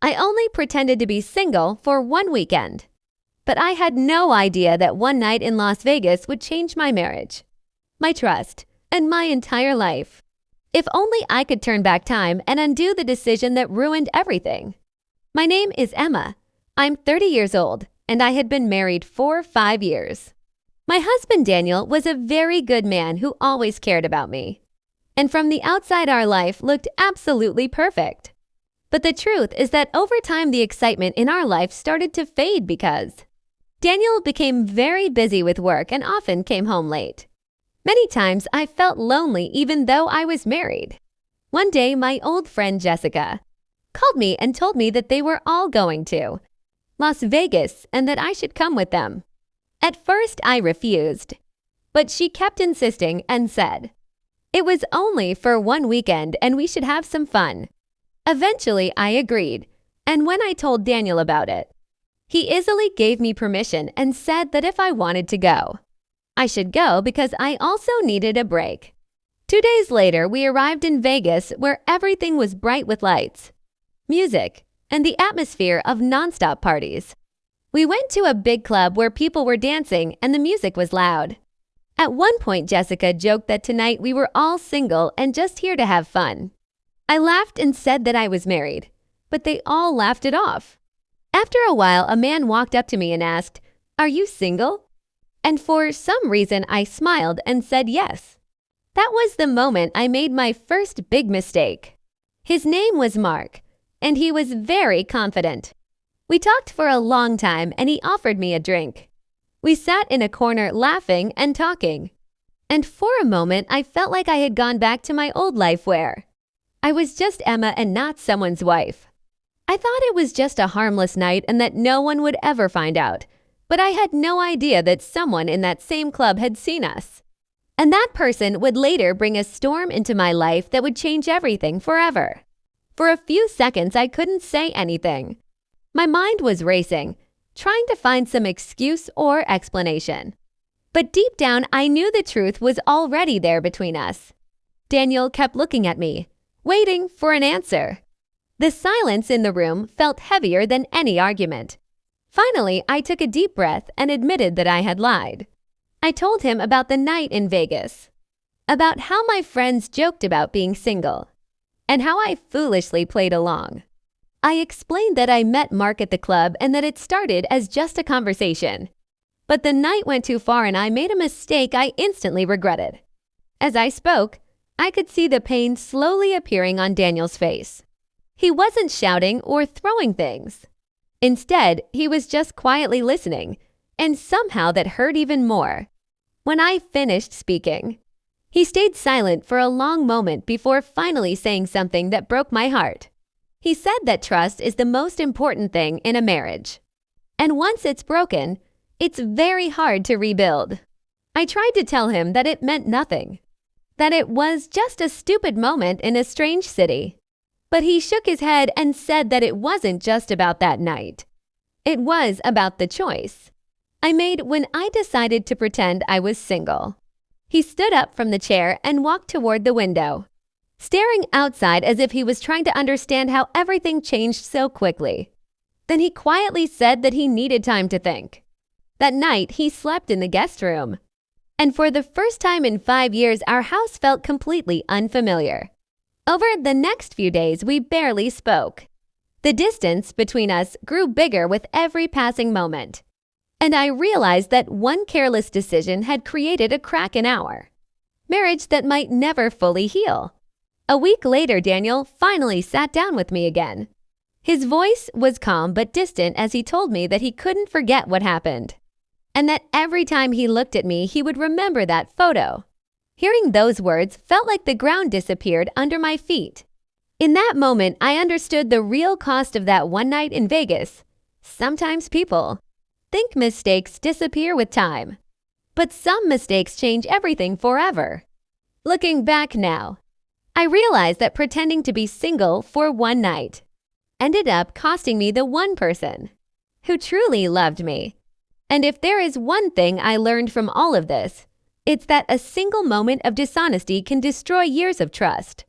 I only pretended to be single for one weekend. But I had no idea that one night in Las Vegas would change my marriage, my trust, and my entire life. If only I could turn back time and undo the decision that ruined everything. My name is Emma. I'm 30 years old, and I had been married for 5 years. My husband Daniel was a very good man who always cared about me. And from the outside, our life looked absolutely perfect. But the truth is that over time, the excitement in our life started to fade because Daniel became very busy with work and often came home late. Many times I felt lonely even though I was married. One day, my old friend Jessica called me and told me that they were all going to Las Vegas and that I should come with them. At first, I refused, but she kept insisting and said it was only for one weekend and we should have some fun. Eventually, I agreed, and when I told Daniel about it, he easily gave me permission and said that if I wanted to go, I should go because I also needed a break. 2 days later, we arrived in Vegas where everything was bright with lights, music, and the atmosphere of nonstop parties. We went to a big club where people were dancing and the music was loud. At one point, Jessica joked that tonight we were all single and just here to have fun. I laughed and said that I was married, but they all laughed it off. After a while, a man walked up to me and asked, "Are you single?" And for some reason, I smiled and said yes. That was the moment I made my first big mistake. His name was Mark, and he was very confident. We talked for a long time, and he offered me a drink. We sat in a corner laughing and talking. And for a moment, I felt like I had gone back to my old life where I was just Emma and not someone's wife. I thought it was just a harmless night and that no one would ever find out. But I had no idea that someone in that same club had seen us. And that person would later bring a storm into my life that would change everything forever. For a few seconds, I couldn't say anything. My mind was racing, trying to find some excuse or explanation. But deep down, I knew the truth was already there between us. Daniel kept looking at me, waiting for an answer. The silence in the room felt heavier than any argument. Finally, I took a deep breath and admitted that I had lied. I told him about the night in Vegas, about how my friends joked about being single, and how I foolishly played along. I explained that I met Mark at the club and that it started as just a conversation. But the night went too far and I made a mistake I instantly regretted. As I spoke, I could see the pain slowly appearing on Daniel's face. He wasn't shouting or throwing things. Instead, he was just quietly listening, and somehow that hurt even more. When I finished speaking, he stayed silent for a long moment before finally saying something that broke my heart. He said that trust is the most important thing in a marriage. And once it's broken, it's very hard to rebuild. I tried to tell him that it meant nothing, that it was just a stupid moment in a strange city. But he shook his head and said that it wasn't just about that night. It was about the choice I made when I decided to pretend I was single. He stood up from the chair and walked toward the window, staring outside as if he was trying to understand how everything changed so quickly. Then he quietly said that he needed time to think. That night, he slept in the guest room. And for the first time in 5 years, our house felt completely unfamiliar. Over the next few days, we barely spoke. The distance between us grew bigger with every passing moment. And I realized that one careless decision had created a crack in our marriage that might never fully heal. A week later, Daniel finally sat down with me again. His voice was calm but distant as he told me that he couldn't forget what happened, and that every time he looked at me, he would remember that photo. Hearing those words felt like the ground disappeared under my feet. In that moment, I understood the real cost of that one night in Vegas. Sometimes people think mistakes disappear with time, but some mistakes change everything forever. Looking back now, I realize that pretending to be single for one night ended up costing me the one person who truly loved me. And if there is one thing I learned from all of this, it's that a single moment of dishonesty can destroy years of trust.